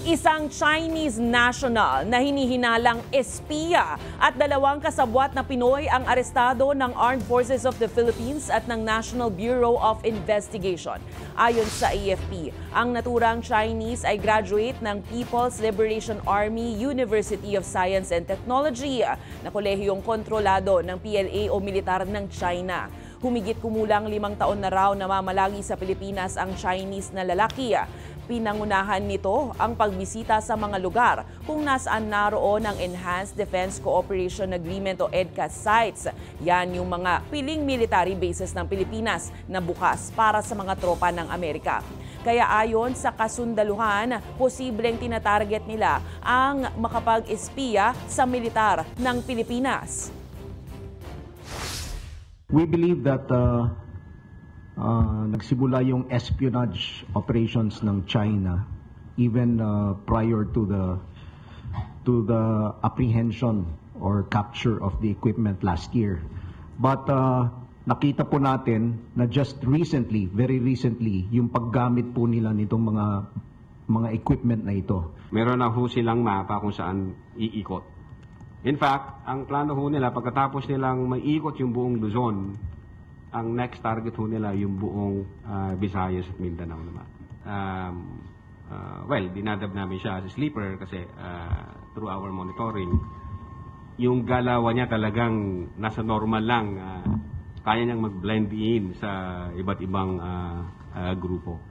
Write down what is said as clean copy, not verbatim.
Isang Chinese national na hinihinalang espiya at 2 kasabwat na Pinoy ang arestado ng Armed Forces of the Philippines at ng National Bureau of Investigation. Ayon sa AFP, ang naturang Chinese ay graduate ng People's Liberation Army University of Science and Technology na kolehiyong kontrolado ng PLA o militar ng China. Humigit kumulang 5 taon na raw namamalagi sa Pilipinas ang Chinese na lalaki. Pinangunahan nito ang pagbisita sa mga lugar kung nasaan naroon ang Enhanced Defense Cooperation Agreement o EDCA sites. Yan yung mga piling military bases ng Pilipinas na bukas para sa mga tropa ng Amerika. Kaya ayon sa kasundaluhan, posibleng tinatarget nila ang makapag-espiya sa militar ng Pilipinas. We believe that nagsimula yung espionage operations ng China even prior to the apprehension or capture of the equipment last year. But nakita po natin na just recently, very recently, yung paggamit po nila nitong mga equipment na ito. Meron na ho silang mapa kung saan iikot. In fact, ang plano ho nila pagkatapos nilang maiikot yung buong Luzon, ang next target ho nila yung buong Visayas at Mindanao naman. Well, dinadab namin siya as a sleeper kasi through our monitoring, yung galawan niya talagang nasa normal lang. Kaya niyang mag-blend in sa iba't ibang grupo.